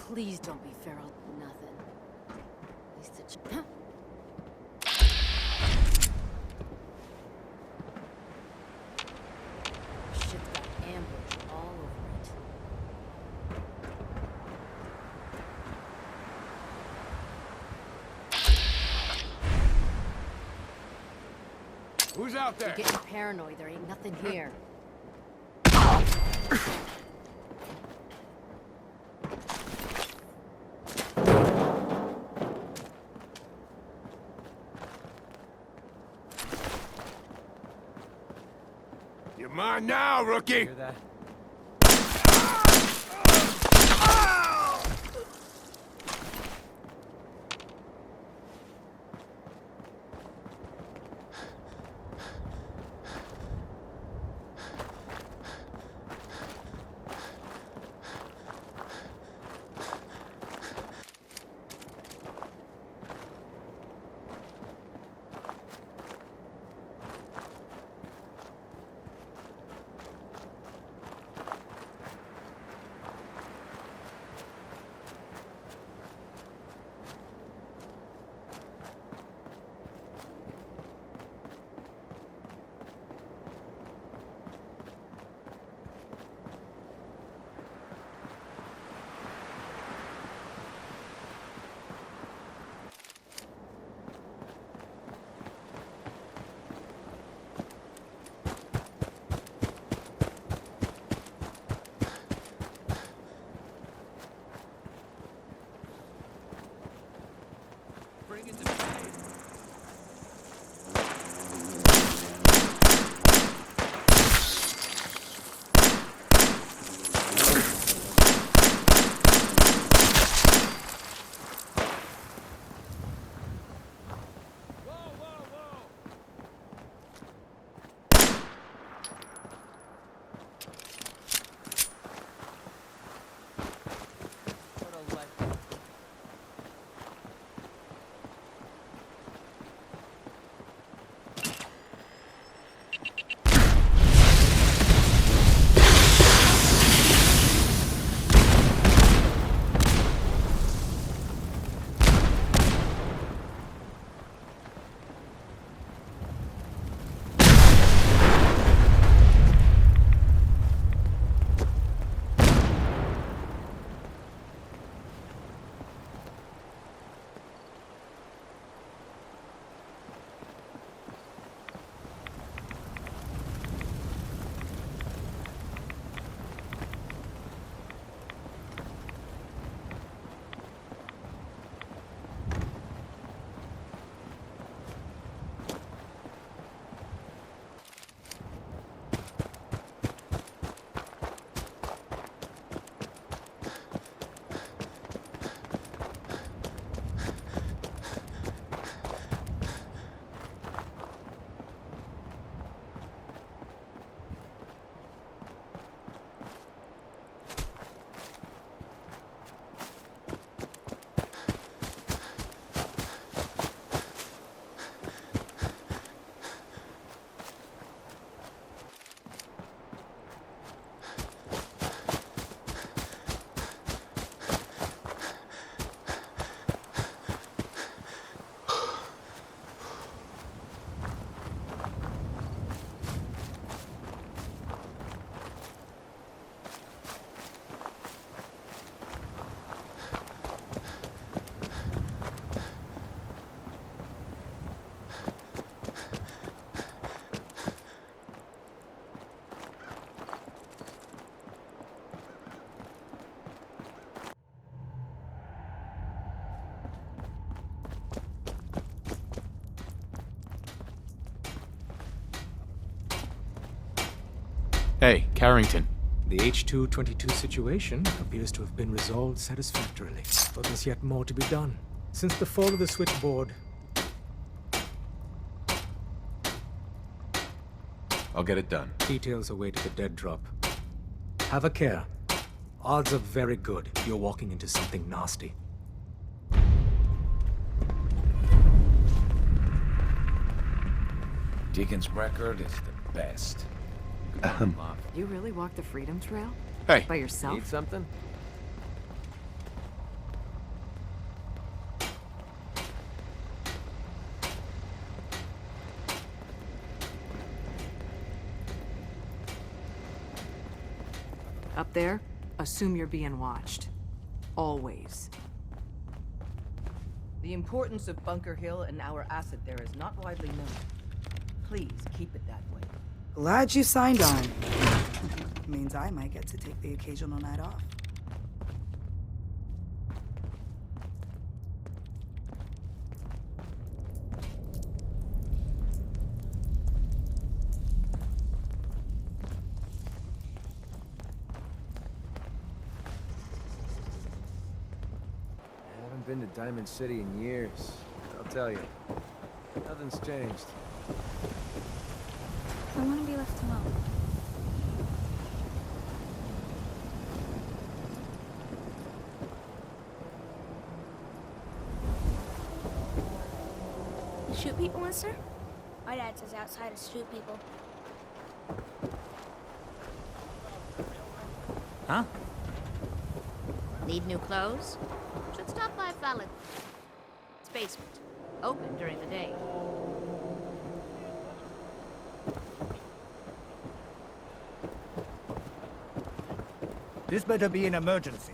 Please don't be feral. Nothing. At least it's... Shit's got ambush all over it. Who's out there? You're getting paranoid. There ain't nothing here. You're mine now, rookie! Hear that? Hey, Carrington. The H-222 situation appears to have been resolved satisfactorily, but there's yet more to be done. Since the fall of the switchboard, I'll get it done. details await the dead drop. Have a care. Odds are very good you're walking into something nasty. Deacon's record is the best. You really walked the Freedom Trail? Hey. By yourself? Need something? Up there, assume you're being watched. Always. The importance of Bunker Hill and our asset there is not widely known. Please keep it that way. Glad you signed on. Means I might get to take the occasional night off. I haven't been to Diamond City in years. I'll tell you, nothing's changed. I want to be left alone. Shoot people, mister? My dad says outside is shoot people. Huh? Need new clothes? Should stop by Fallon. It's basement. Open during the day. This better be an emergency.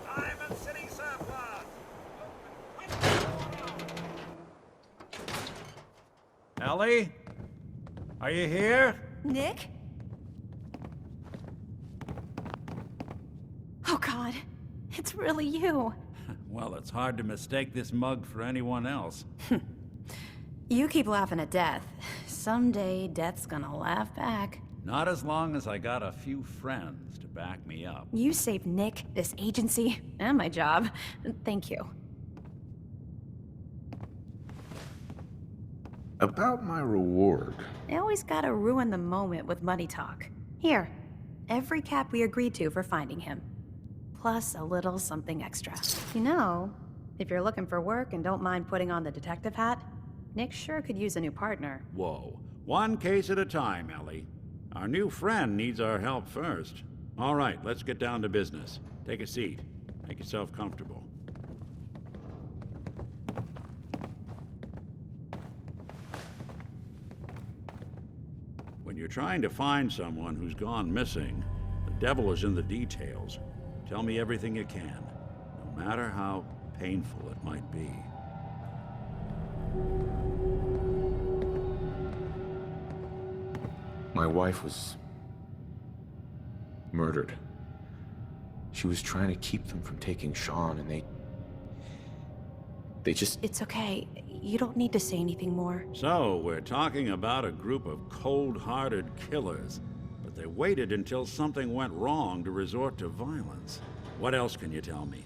Diamond City surplus! Ellie? Are you here? Nick? Oh God, it's really you. Well, it's hard to mistake this mug for anyone else. You keep laughing at death. Someday, death's gonna laugh back. Not as long as I got a few friends to back me up. You saved Nick, this agency, and my job. Thank you. About my reward. I always gotta ruin the moment with money talk. Here, every cap we agreed to for finding him. Plus a little something extra. You know, if you're looking for work and don't mind putting on the detective hat, Nick sure could use a new partner. Whoa. One case at a time, Ellie. Our new friend needs our help first. All right, let's get down to business. Take a seat. Make yourself comfortable. When you're trying to find someone who's gone missing, the devil is in the details. Tell me everything you can, no matter how painful it might be. My wife was murdered. She was trying to keep them from taking Sean, and they just... It's okay. You don't need to say anything more. So, we're talking about a group of cold-hearted killers, but they waited until something went wrong to resort to violence. What else can you tell me?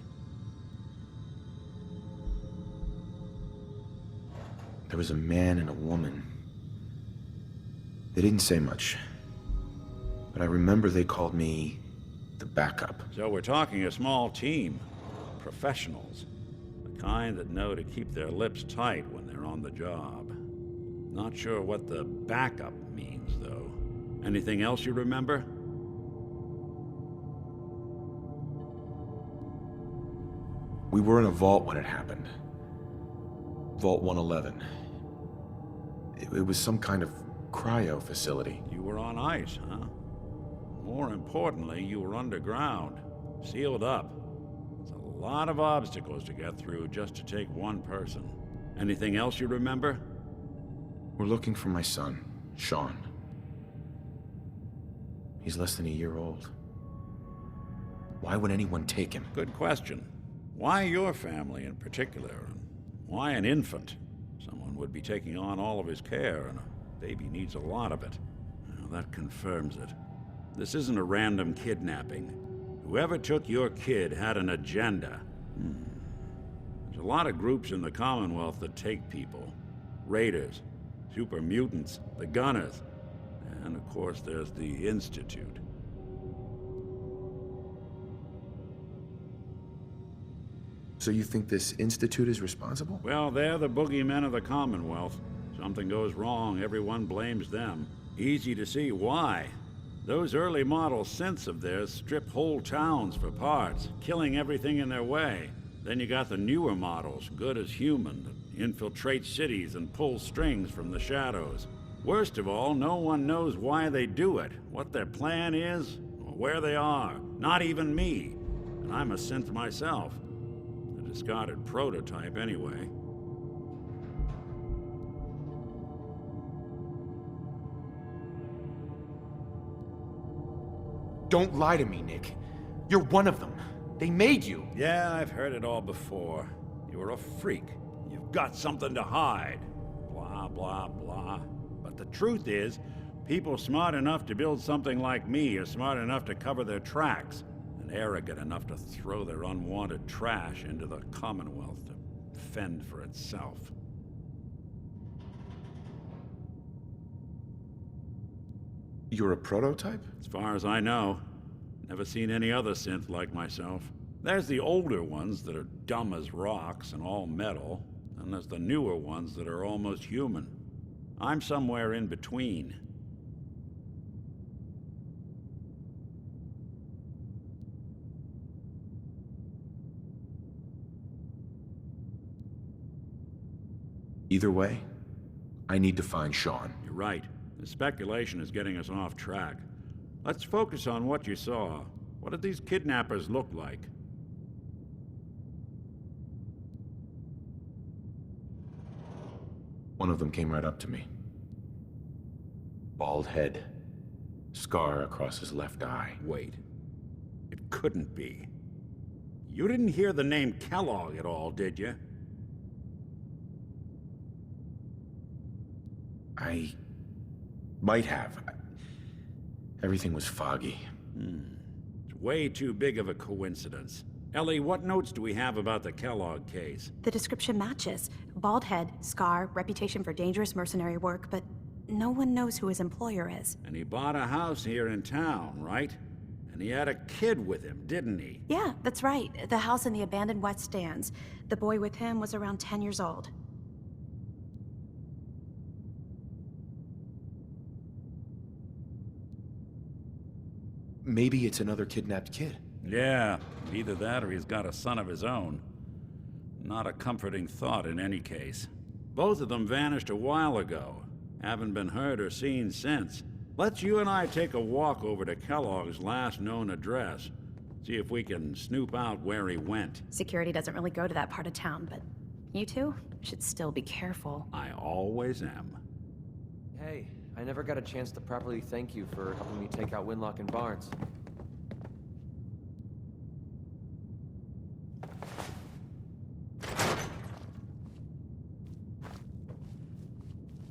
There was a man and a woman. They didn't say much, but I remember they called me the backup. So we're talking a small team. Professionals. The kind that know to keep their lips tight when they're on the job. Not sure what the backup means, though. Anything else you remember? We were in a vault when it happened. Vault 111. It was some kind of cryo facility. You were on ice, huh? More importantly, you were underground, sealed up. It's a lot of obstacles to get through just to take one person. Anything else you remember? We're looking for my son, Sean. He's less than a year old. Why would anyone take him? Good question. Why your family in particular? And why an infant? Someone would be taking on all of his care, and a baby needs a lot of it. Well, that confirms it. This isn't a random kidnapping. Whoever took your kid had an agenda. There's a lot of groups in the Commonwealth that take people. Raiders, super mutants, the Gunners, and of course there's the Institute. So you think this Institute is responsible? Well, they're the boogeymen of the Commonwealth. Something goes wrong, everyone blames them. Easy to see why. Those early model synths of theirs strip whole towns for parts, killing everything in their way. Then you got the newer models, good as human, that infiltrate cities and pull strings from the shadows. Worst of all, no one knows why they do it, what their plan is, or where they are. Not even me. And I'm a synth myself. A discarded prototype, anyway. Don't lie to me, Nick. You're one of them. They made you. Yeah, I've heard it all before. You're a freak. You've got something to hide. Blah, blah, blah. But the truth is, people smart enough to build something like me are smart enough to cover their tracks, and arrogant enough to throw their unwanted trash into the Commonwealth to fend for itself. You're a prototype? As far as I know. Never seen any other synth like myself. There's the older ones that are dumb as rocks and all metal, and there's the newer ones that are almost human. I'm somewhere in between. Either way, I need to find Sean. You're right. The speculation is getting us off track. Let's focus on what you saw. What did these kidnappers look like? One of them came right up to me. Bald head. Scar across his left eye. Wait. It couldn't be. You didn't hear the name Kellogg at all, did you? I might have. Everything was foggy. It's way too big of a coincidence. Ellie, what notes do we have about the Kellogg case? The description matches. Bald head, scar, reputation for dangerous mercenary work, but no one knows who his employer is. And he bought a house here in town, right? And he had a kid with him, didn't he? Yeah, that's right. The house in the abandoned West Stands. The boy with him was around 10 years old. Maybe it's another kidnapped kid. Yeah, either that or he's got a son of his own. Not a comforting thought in any case. Both of them vanished a while ago. Haven't been heard or seen since. Let's you and I take a walk over to Kellogg's last known address. See if we can snoop out where he went. Security doesn't really go to that part of town, but you two should still be careful. I always am. Hey, I never got a chance to properly thank you for helping me take out Winlock and Barnes.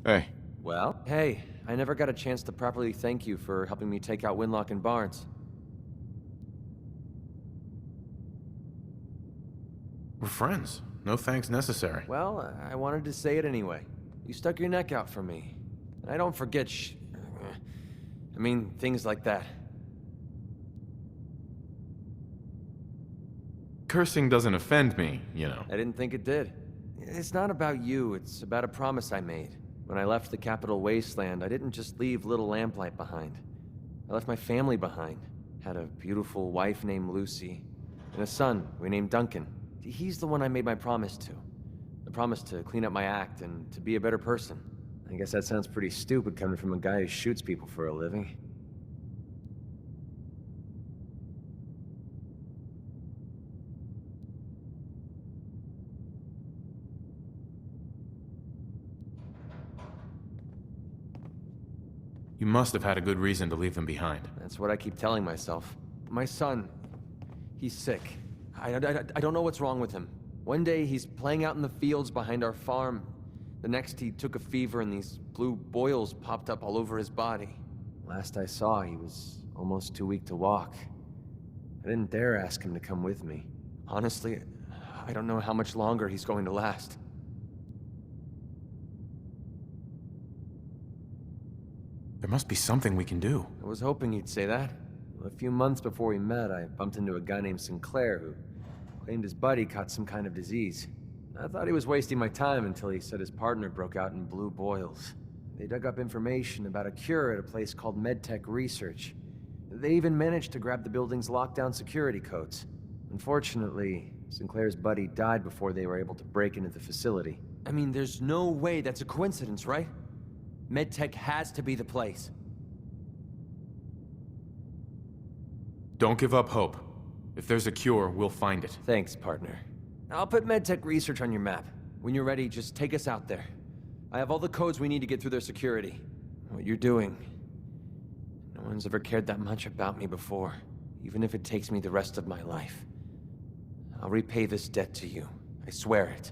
Hey. Well? Hey, I never got a chance to properly thank you for helping me take out Winlock and Barnes. We're friends. No thanks necessary. Well, I wanted to say it anyway. You stuck your neck out for me. And I don't forget things like that. Cursing doesn't offend me, you know. I didn't think it did. It's not about you, it's about a promise I made. When I left the Capital Wasteland, I didn't just leave Little Lamplight behind. I left my family behind. Had a beautiful wife named Lucy, and a son we named Duncan. He's the one I made my promise to. The promise to clean up my act and to be a better person. I guess that sounds pretty stupid coming from a guy who shoots people for a living. You must have had a good reason to leave them behind. That's what I keep telling myself. My son, he's sick. I don't know what's wrong with him. One day he's playing out in the fields behind our farm. The next he took a fever and these blue boils popped up all over his body. Last I saw, he was almost too weak to walk. I didn't dare ask him to come with me. Honestly, I don't know how much longer he's going to last. There must be something we can do. I was hoping he'd say that. A few months before we met, I bumped into a guy named Sinclair who claimed his buddy caught some kind of disease. I thought he was wasting my time until he said his partner broke out in blue boils. They dug up information about a cure at a place called MedTech Research. They even managed to grab the building's lockdown security codes. Unfortunately, Sinclair's buddy died before they were able to break into the facility. I mean, there's no way that's a coincidence, right? MedTech has to be the place. Don't give up hope. If there's a cure, we'll find it. Thanks, partner. I'll put MedTech research on your map. When you're ready, just take us out there. I have all the codes we need to get through their security. What you're doing... No one's ever cared that much about me before, even if it takes me the rest of my life. I'll repay this debt to you. I swear it.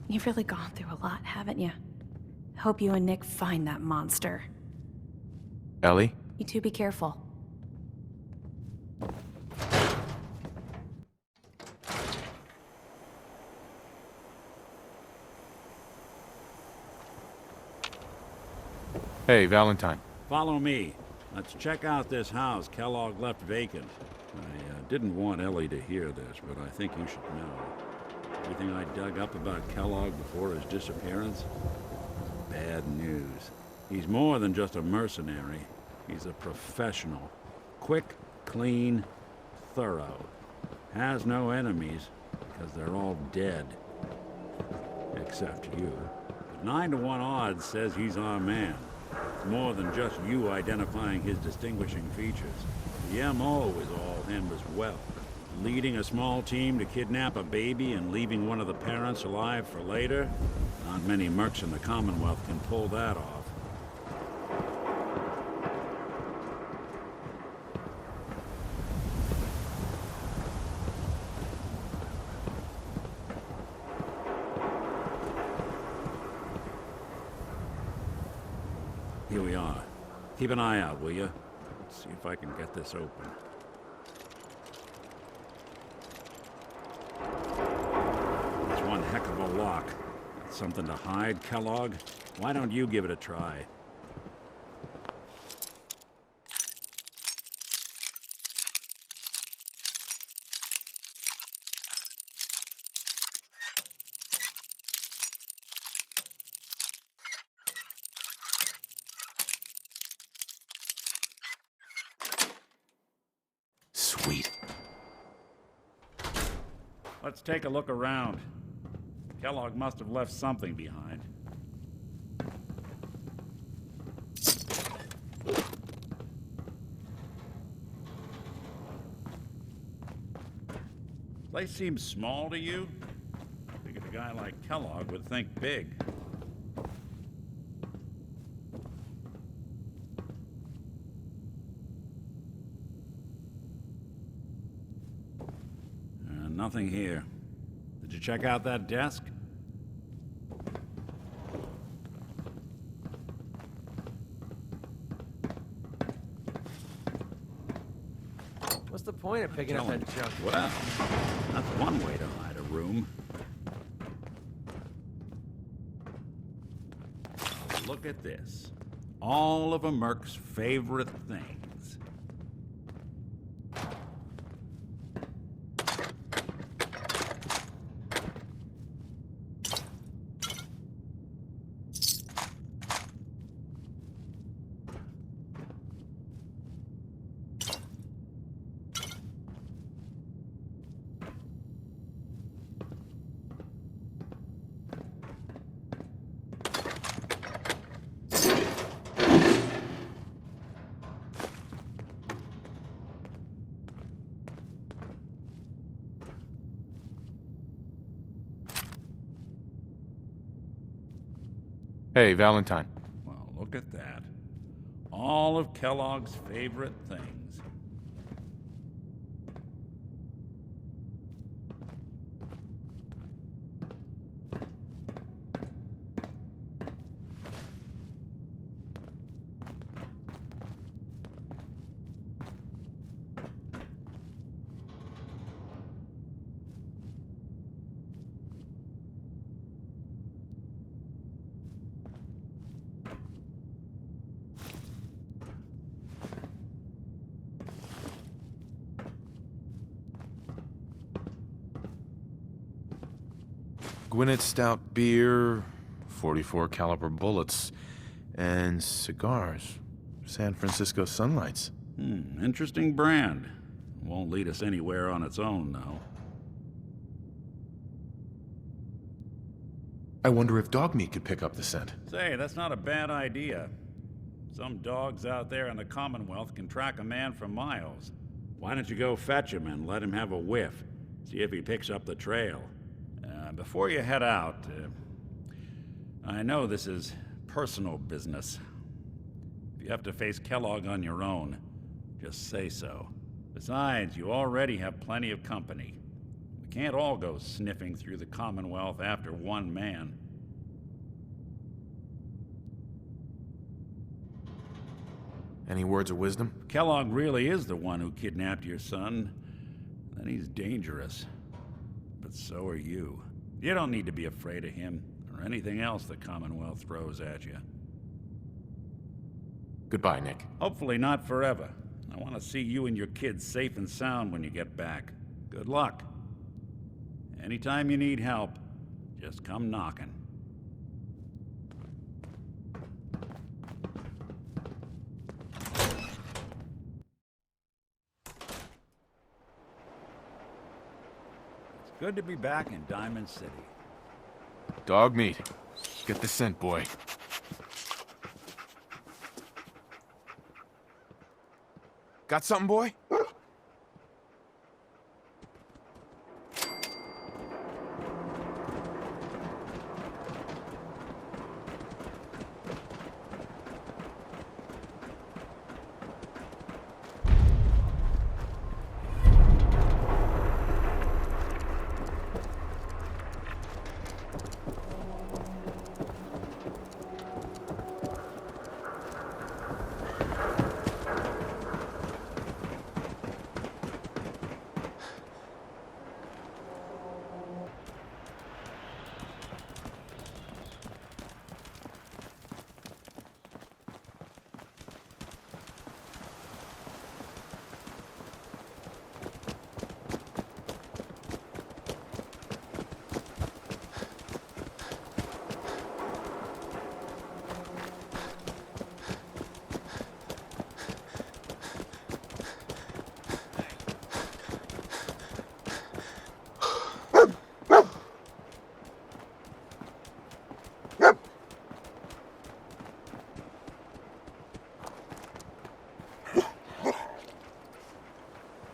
You've really gone through a lot, haven't you? Hope you and Nick find that monster. Ellie? You two be careful. Hey, Valentine. Follow me. Let's check out this house Kellogg left vacant. I didn't want Ellie to hear this, but I think you should know. Everything I dug up about Kellogg before his disappearance? Bad news. He's more than just a mercenary. He's a professional. Quick, clean, thorough. Has no enemies, because they're all dead. Except you. But 9 to 1 odds says he's our man. It's more than just you identifying his distinguishing features. The M.O. is all him as well. Leading a small team to kidnap a baby and leaving one of the parents alive for later? Not many mercs in the Commonwealth can pull that off. Here we are. Keep an eye out, will you? Let's see if I can get this open. It's one heck of a lock. Got something to hide, Kellogg? Why don't you give it a try? Sweet. Let's take a look around. Kellogg must have left something behind. Place seems small to you? Figured a guy like Kellogg would think big. Nothing here. Did you check out that desk? What's the point of picking up that junk? Well, that's one way to hide a room. Look at this. All of a merc's favorite things. Hey, Valentine. Well, look at that. All of Kellogg's favorite things. Gwinnett Stout beer, 44 caliber bullets, and cigars. San Francisco Sunlights. Interesting brand. Won't lead us anywhere on its own, though. I wonder if dog meat could pick up the scent. Say, that's not a bad idea. Some dogs out there in the Commonwealth can track a man for miles. Why don't you go fetch him and let him have a whiff? See if he picks up the trail. Before you head out, I know this is personal business. If you have to face Kellogg on your own, just say so. Besides, you already have plenty of company. We can't all go sniffing through the Commonwealth after one man. Any words of wisdom? Kellogg really is the one who kidnapped your son. Then he's dangerous. But so are you. You don't need to be afraid of him, or anything else the Commonwealth throws at you. Goodbye, Nick. Hopefully not forever. I want to see you and your kids safe and sound when you get back. Good luck. Anytime you need help, just come knocking. It's good to be back in Diamond City. Dog meat. Get the scent, boy. Got something, boy?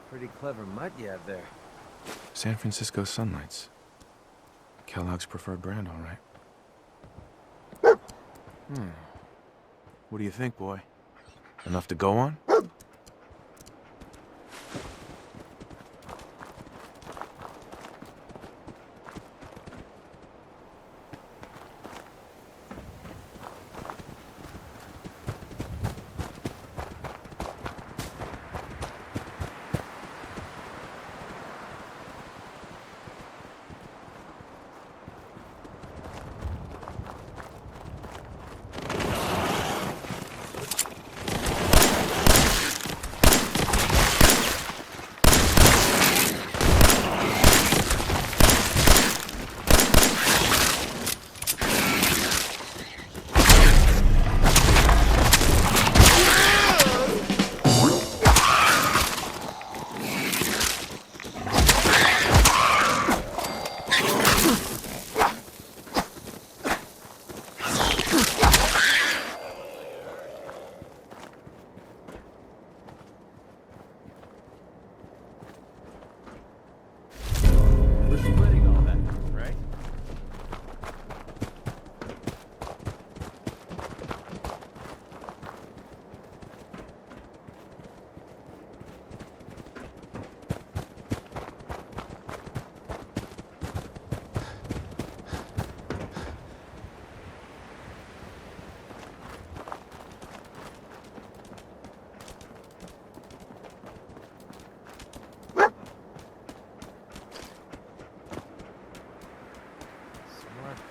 Pretty clever mutt you have there. San Francisco Sunlights. Kellogg's preferred brand, all right. What do you think, boy? Enough to go on?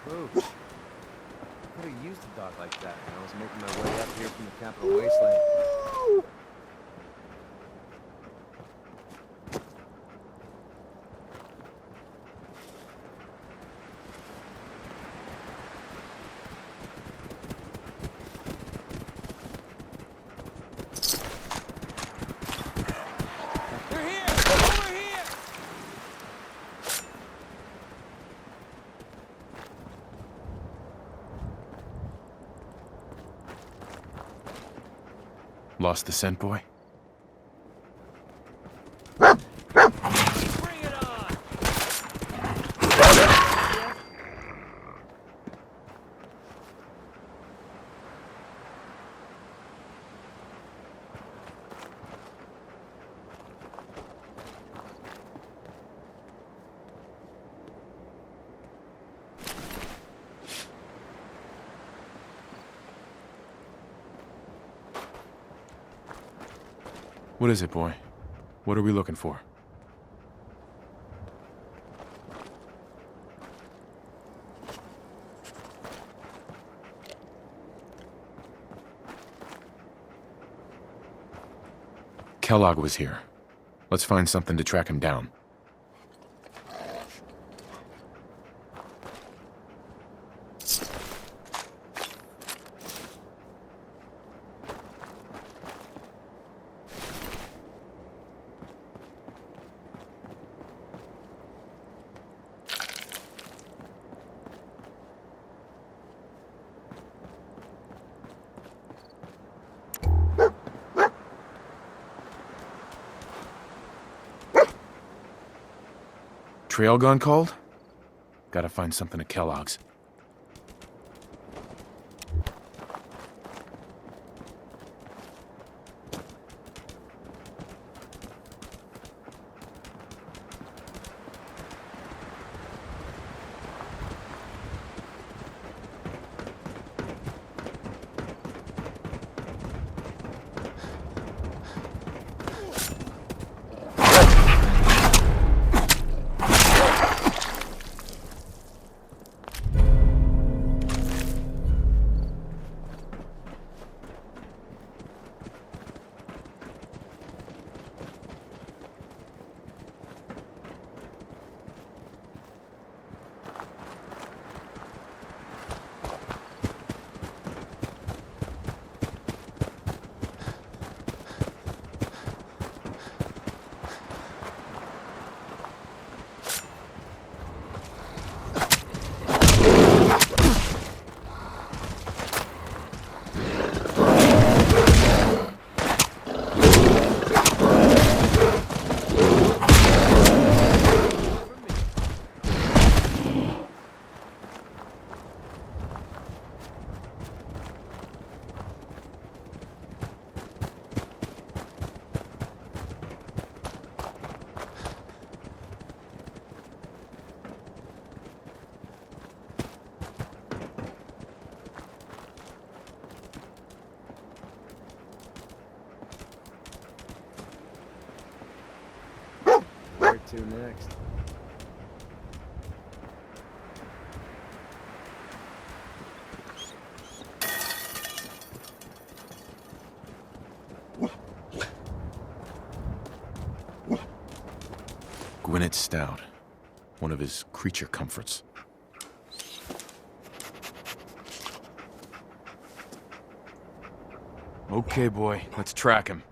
Ooh. I could have used a dog like that when I was making my way up here from the Capital Wasteland. Lost the scent, boy? Bring it on! What is it, boy? What are we looking for? Kellogg was here. Let's find something to track him down. Trail gun called? Gotta find something at Kellogg's. Where to next? Gwyneth Stout. One of his creature comforts. Okay, boy. Let's track him.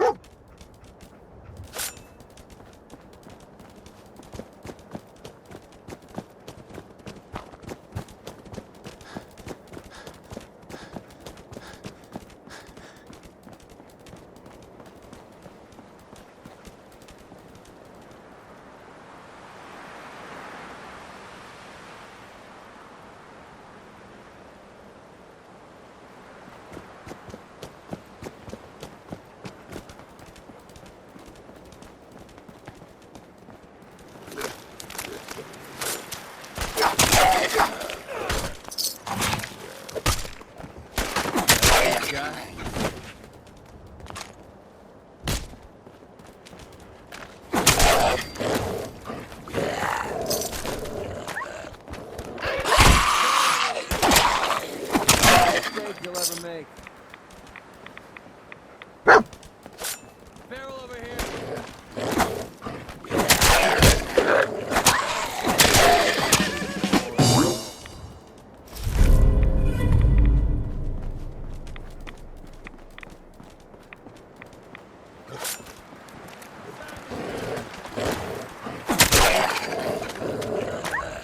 You'll ever make. Barrel over here.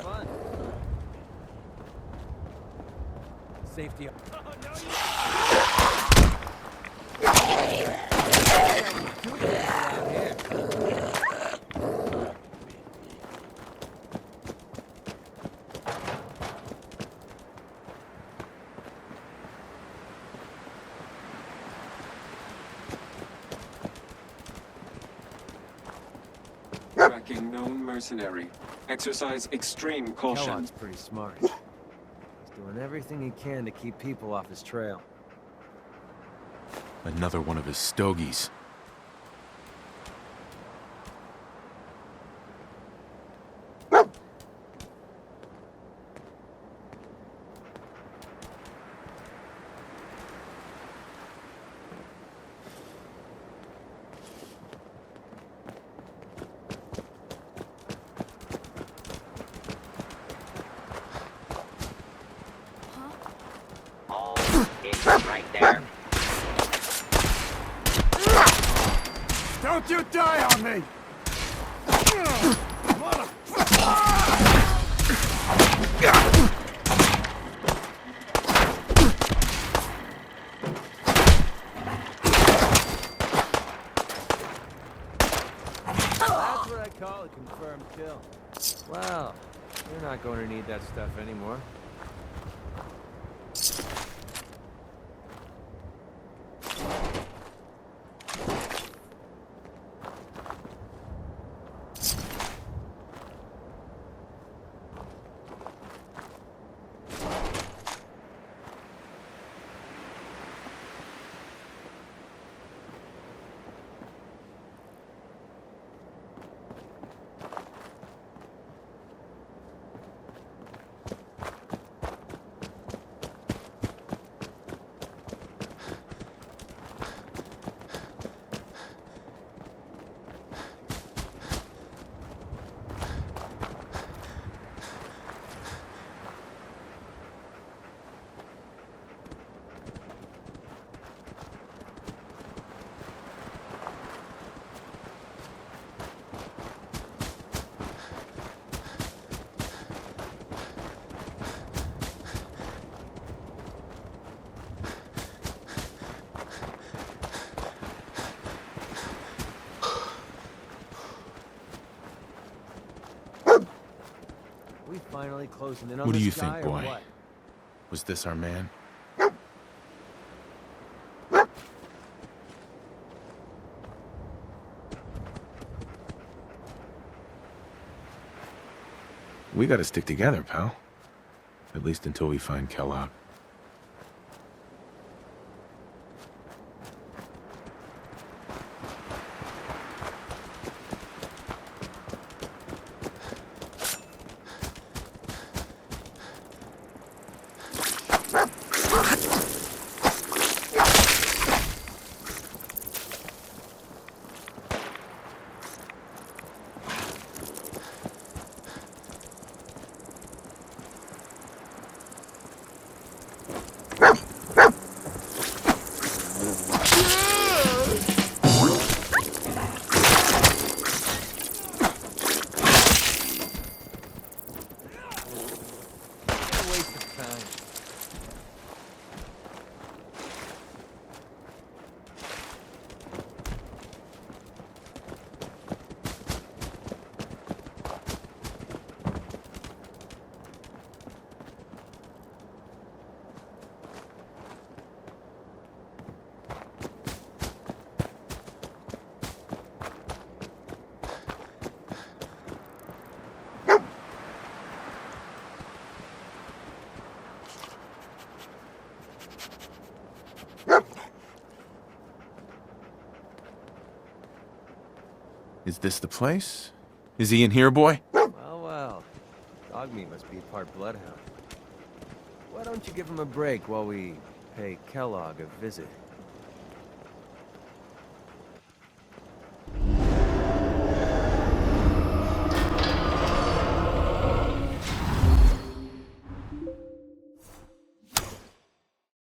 Fun. Safety up. Oh, no, you... Tracking known mercenary. Exercise extreme caution. Kellogg's pretty smart. He's doing everything he can to keep people off his trail. Another one of his stogies. Right there. Don't you die on me! That's what I call a confirmed kill. Well, you're not going to need that stuff anymore. We finally closing in on What do this you guy, think, or boy? what? Was this our man? We gotta stick together, pal. At least until we find Kellogg. Is this the place? Is he in here, boy? Well, well. Dog meat must be part bloodhound. Why don't you give him a break while we pay Kellogg a visit?